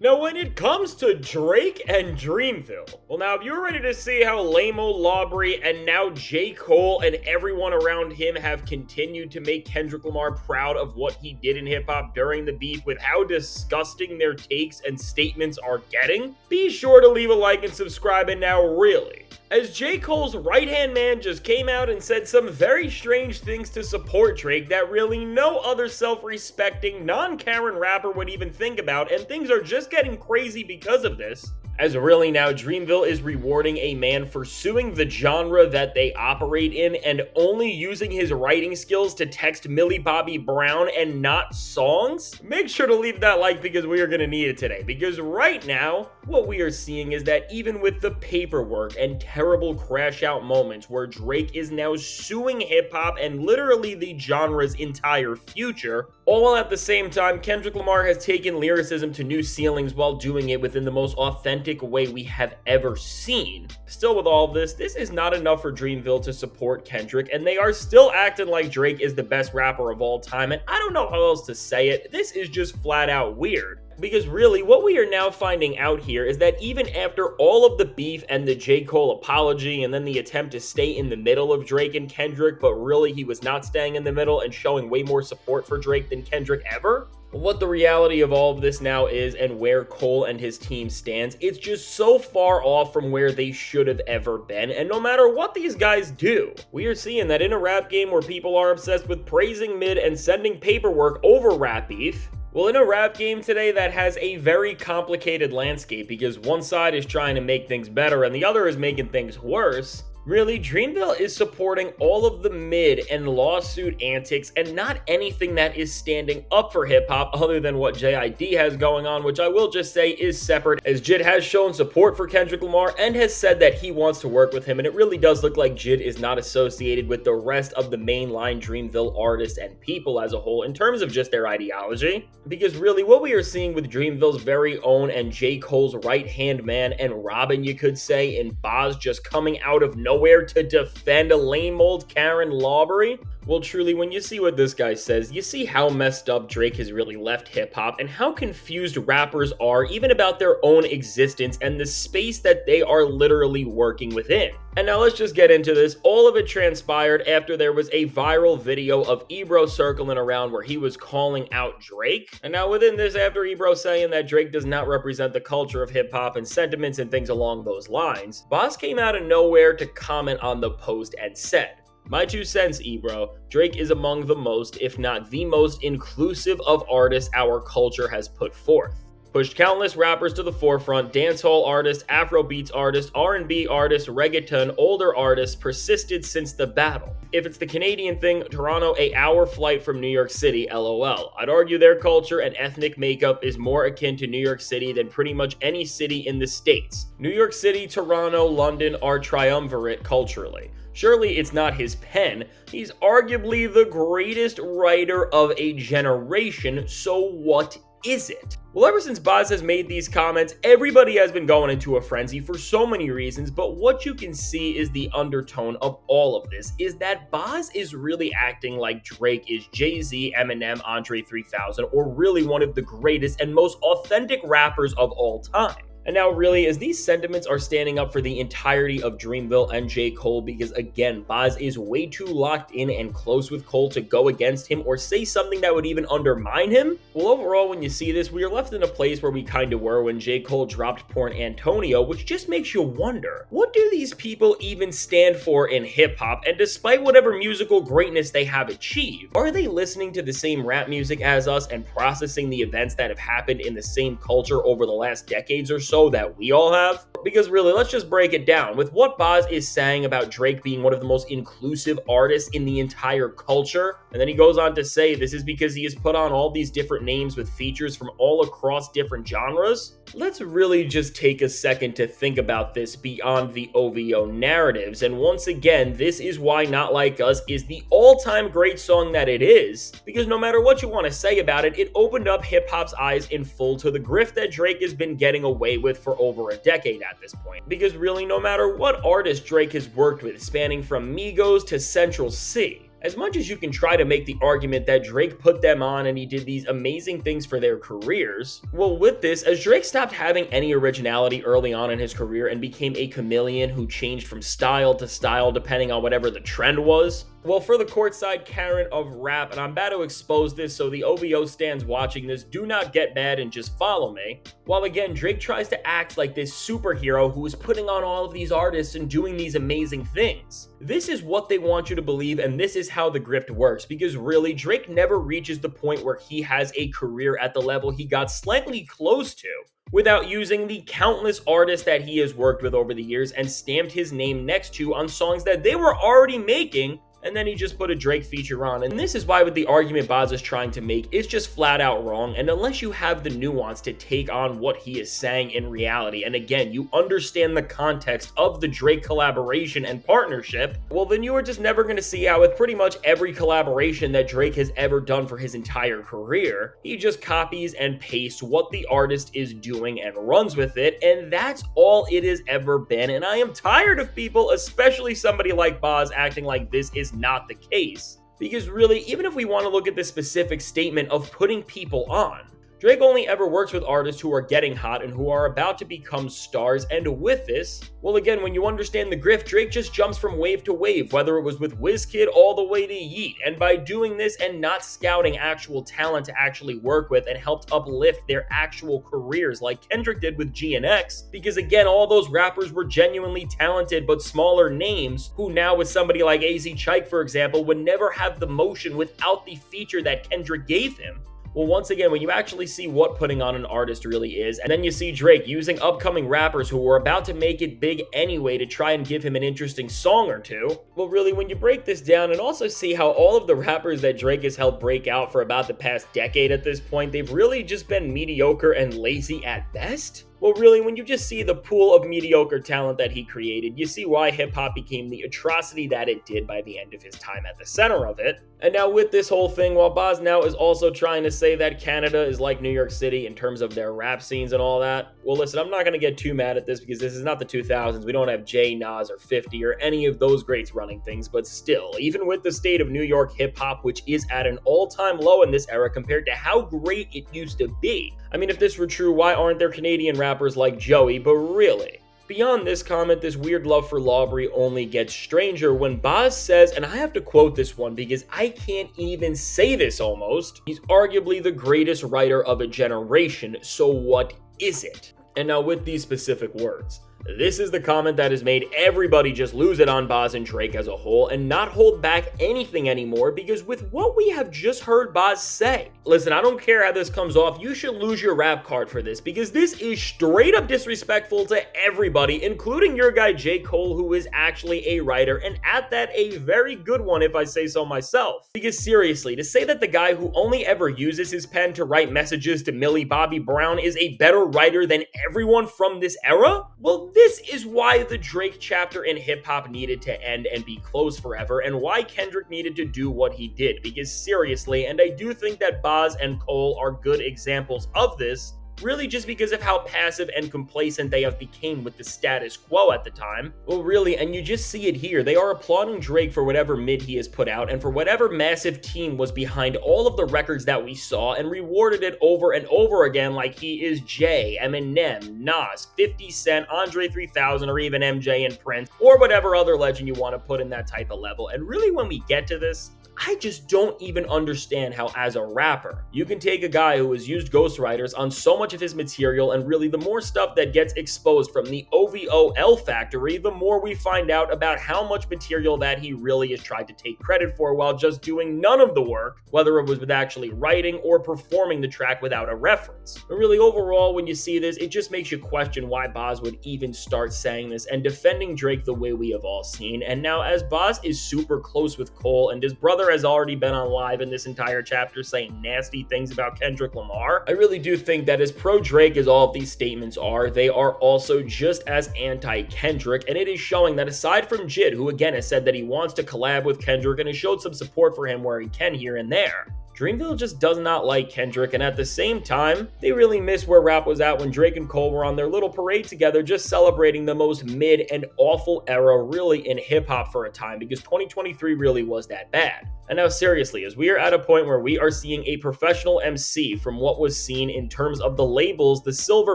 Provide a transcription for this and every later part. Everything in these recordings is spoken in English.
Now, when it comes to Drake and Dreamville, well, now, if you're ready to see how Lamo, Lawbury, and now J. Cole and everyone around him have continued to make Kendrick Lamar proud of what he did in hip hop during the beef with how disgusting their takes and statements are getting, be sure to leave a like and subscribe. And now, really, as J. Cole's right-hand man just came out and said some very strange things to support Drake that really no other self-respecting, non-Karen rapper would even think about, and things are just getting crazy because of this. As really now, Dreamville is rewarding a man for suing the genre that they operate in and only using his writing skills to text Millie Bobby Brown and not songs. Make sure to leave that like because we are going to need it today. Because right now, what we are seeing is that even with the paperwork and terrible crash out moments where Drake is now suing hip hop and literally the genre's entire future, all while at the same time, Kendrick Lamar has taken lyricism to new ceilings while doing it within the most authentic way we have ever seen. Still, with all of this is not enough for Dreamville to support Kendrick, and they are still acting like Drake is the best rapper of all time, and I don't know how else to say it. This is just flat out weird. Because really, what we are now finding out here is that even after all of the beef and the J. Cole apology and then the attempt to stay in the middle of Drake and Kendrick, but really he was not staying in the middle and showing way more support for Drake than Kendrick ever, what the reality of all of this now is and where Cole and his team stands, it's just so far off from where they should have ever been, and no matter what these guys do, we are seeing that in a rap game where people are obsessed with praising mid and sending paperwork over rap beef, well, in a rap game today that has a very complicated landscape because one side is trying to make things better and the other is making things worse, really, Dreamville is supporting all of the mid and lawsuit antics and not anything that is standing up for hip-hop other than what JID has going on, which I will just say is separate, as Jid has shown support for Kendrick Lamar and has said that he wants to work with him, and it really does look like Jid is not associated with the rest of the mainline Dreamville artists and people as a whole in terms of just their ideology. Because really, what we are seeing with Dreamville's very own and J. Cole's right-hand man and Robin, you could say, and Boz just coming out of nowhere to defend a lame old Karen Lawbury? Well, truly, when you see what this guy says, you see how messed up Drake has really left hip-hop and how confused rappers are even about their own existence and the space that they are literally working within. And now let's just get into this. All of it transpired after there was a viral video of Ebro circling around where he was calling out Drake. And now within this, after Ebro saying that Drake does not represent the culture of hip-hop and sentiments and things along those lines, Boss came out of nowhere to comment on the post and said, "My 2 cents, Ebro, Drake is among the most, if not the most, inclusive of artists our culture has put forth. Pushed countless rappers to the forefront, dancehall artists, Afrobeats artists, R&B artists, reggaeton, older artists, persisted since the battle. If it's the Canadian thing, Toronto, a hour flight from New York City, LOL. I'd argue their culture and ethnic makeup is more akin to New York City than pretty much any city in the States. New York City, Toronto, London are triumvirate culturally. Surely it's not his pen. He's arguably the greatest writer of a generation, so what is it?" Well, ever since Boz has made these comments, everybody has been going into a frenzy for so many reasons, but what you can see is the undertone of all of this is that Boz is really acting like Drake is Jay-Z, Eminem, Andre 3000, or really one of the greatest and most authentic rappers of all time. And now really, as these sentiments are standing up for the entirety of Dreamville and J. Cole, because again, Boz is way too locked in and close with Cole to go against him or say something that would even undermine him. Well, overall, when you see this, we are left in a place where we kind of were when J. Cole dropped Porn Antonio, which just makes you wonder, what do these people even stand for in hip-hop? And despite whatever musical greatness they have achieved, are they listening to the same rap music as us and processing the events that have happened in the same culture over the last decades or so that we all have? Because really, let's just break it down. With what Boz is saying about Drake being one of the most inclusive artists in the entire culture, and then he goes on to say this is because he has put on all these different names with features from all across different genres, let's really just take a second to think about this beyond the OVO narratives. And once again, this is why Not Like Us is the all-time great song that it is, because no matter what you want to say about it, it opened up hip-hop's eyes in full to the grift that Drake has been getting away with for over a decade at this point. Because really, no matter what artist Drake has worked with, spanning from Migos to Central C, As much as you can try to make the argument that Drake put them on and he did these amazing things for their careers, well, with this, as Drake stopped having any originality early on in his career and became a chameleon who changed from style to style depending on whatever the trend was, well, for the courtside Karen of rap, and I'm about to expose this, so the OVO stands watching this, do not get mad and just follow me. While again, Drake tries to act like this superhero who is putting on all of these artists and doing these amazing things. This is what they want you to believe, and this is how the grift works, because really, Drake never reaches the point where he has a career at the level he got slightly close to without using the countless artists that he has worked with over the years and stamped his name next to on songs that they were already making, and then he just put a Drake feature on. And this is why with the argument Boz is trying to make, it's just flat out wrong, and unless you have the nuance to take on what he is saying in reality, and again, you understand the context of the Drake collaboration and partnership, well then you are just never going to see how with pretty much every collaboration that Drake has ever done for his entire career, he just copies and pastes what the artist is doing and runs with it, and that's all it has ever been. And I am tired of people, especially somebody like Boz, acting like this is not the case. Because really, even if we want to look at the specific statement of putting people on, Drake only ever works with artists who are getting hot and who are about to become stars, and with this, well again, when you understand the grift, Drake just jumps from wave to wave, whether it was with Wizkid all the way to Yeet, and by doing this and not scouting actual talent to actually work with and helped uplift their actual careers like Kendrick did with GNX, because again, all those rappers were genuinely talented but smaller names who now with somebody like AZ Chike, for example, would never have the motion without the feature that Kendrick gave him. Well, once again, when you actually see what putting on an artist really is, and then you see Drake using upcoming rappers who were about to make it big anyway to try and give him an interesting song or two, well, really, when you break this down and also see how all of the rappers that Drake has helped break out for about the past decade at this point, they've really just been mediocre and lazy at best. Well, really, when you just see the pool of mediocre talent that he created, you see why hip-hop became the atrocity that it did by the end of his time at the center of it. And now with this whole thing, while Boz now is also trying to say that Canada is like New York City in terms of their rap scenes and all that, well, listen, I'm not going to get too mad at this because this is not the 2000s. We don't have Jay, Nas, or 50 or any of those greats running things, but still, even with the state of New York hip-hop, which is at an all-time low in this era compared to how great it used to be. I mean, if this were true, why aren't there Canadian rappers like Joey? But really, beyond this comment, this weird love for Lawbury only gets stranger when Boz says, and I have to quote this one because I can't even say this almost, he's arguably the greatest writer of a generation, so what is it? And now with these specific words, this is the comment that has made everybody just lose it on Boz and Drake as a whole and not hold back anything anymore, because with what we have just heard Boz say, listen, I don't care how this comes off, you should lose your rap card for this, because this is straight up disrespectful to everybody, including your guy J. Cole, who is actually a writer, and at that, a very good one if I say so myself. Because seriously, to say that the guy who only ever uses his pen to write messages to Millie Bobby Brown is a better writer than everyone from this era? Well, this is why the Drake chapter in hip-hop needed to end and be closed forever, and why Kendrick needed to do what he did, because seriously, and I do think that Boz and Cole are good examples of this, really just because of how passive and complacent they have become with the status quo at the time. Well, really, and you just see it here, they are applauding Drake for whatever mid he has put out and for whatever massive team was behind all of the records that we saw and rewarded it over and over again like he is Jay, Eminem, Nas, 50 Cent, Andre 3000, or even MJ and Prince, or whatever other legend you want to put in that type of level. And really, when we get to this, I just don't even understand how, as a rapper, you can take a guy who has used ghostwriters on so much of his material, and really the more stuff that gets exposed from the OVOL factory, the more we find out about how much material that he really has tried to take credit for while just doing none of the work, whether it was with actually writing or performing the track without a reference. But really, overall, when you see this, it just makes you question why Boz would even start saying this and defending Drake the way we have all seen. And now, as Boz is super close with Cole, and his brother has already been on live in this entire chapter saying nasty things about Kendrick Lamar, I really do think that as pro-Drake as all of these statements are, they are also just as anti-Kendrick, and it is showing that aside from Jid, who again has said that he wants to collab with Kendrick and has showed some support for him where he can here and there, Dreamville just does not like Kendrick, and at the same time, they really miss where rap was at when Drake and Cole were on their little parade together, just celebrating the most mid and awful era really in hip-hop for a time, because 2023 really was that bad. And now seriously, as we are at a point where we are seeing a professional MC from what was seen in terms of the labels, the silver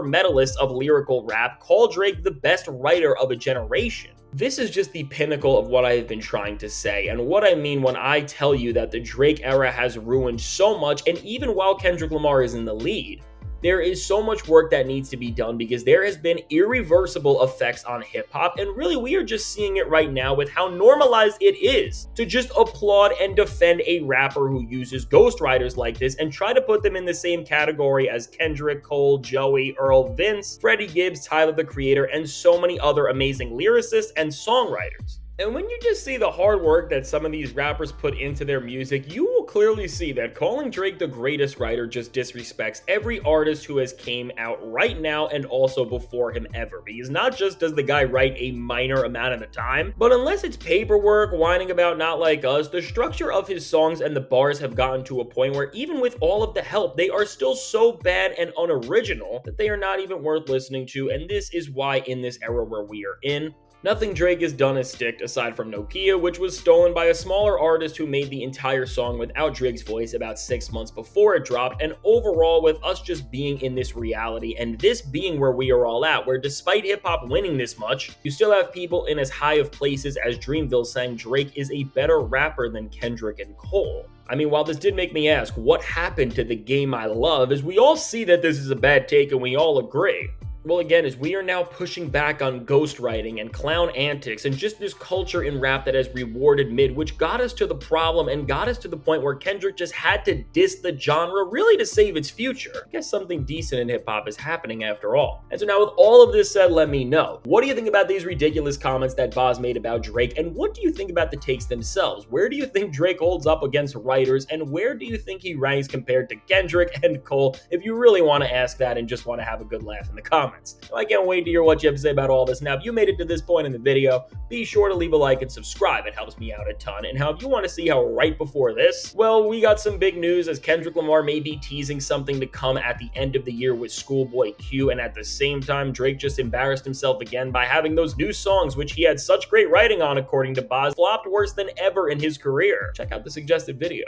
medalist of lyrical rap, call Drake the best writer of a generation. This is just the pinnacle of what I have been trying to say, and what I mean when I tell you that the Drake era has ruined so much, and even while Kendrick Lamar is in the lead, there is so much work that needs to be done because there has been irreversible effects on hip-hop, and really we are just seeing it right now with how normalized it is to just applaud and defend a rapper who uses ghostwriters like this and try to put them in the same category as Kendrick, Cole, Joey, Earl, Vince, Freddie Gibbs, Tyler the Creator, and so many other amazing lyricists and songwriters. And when you just see the hard work that some of these rappers put into their music, you will clearly see that calling Drake the greatest writer just disrespects every artist who has came out right now and also before him ever. Because not just does the guy write a minor amount of the time, but unless it's paperwork, whining about Not Like Us, the structure of his songs and the bars have gotten to a point where even with all of the help, they are still so bad and unoriginal that they are not even worth listening to. And this is why in this era where we are in, nothing Drake has done has sticked aside from Nokia, which was stolen by a smaller artist who made the entire song without Drake's voice about 6 months before it dropped, and overall with us just being in this reality and this being where we are all at, where despite hip-hop winning this much, you still have people in as high of places as Dreamville saying Drake is a better rapper than Kendrick and Cole. I mean, while this did make me ask what happened to the game I love, as we all see that this is a bad take and we all agree. Well, again, as we are now pushing back on ghostwriting and clown antics and just this culture in rap that has rewarded mid, which got us to the problem and got us to the point where Kendrick just had to diss the genre really to save its future. I guess something decent in hip-hop is happening after all. And so now with all of this said, let me know. What do you think about these ridiculous comments that Boz made about Drake? And what do you think about the takes themselves? Where do you think Drake holds up against writers? And where do you think he ranks compared to Kendrick and Cole? If you really want to ask that and just want to have a good laugh in the comments. I can't wait to hear what you have to say about all this. Now, if you made it to this point in the video, be sure to leave a like and subscribe. It helps me out a ton. And how if you want to see how right before this, well, we got some big news as Kendrick Lamar may be teasing something to come at the end of the year with Schoolboy Q. And at the same time, Drake just embarrassed himself again by having those new songs, which he had such great writing on, according to Boz, flopped worse than ever in his career. Check out the suggested video.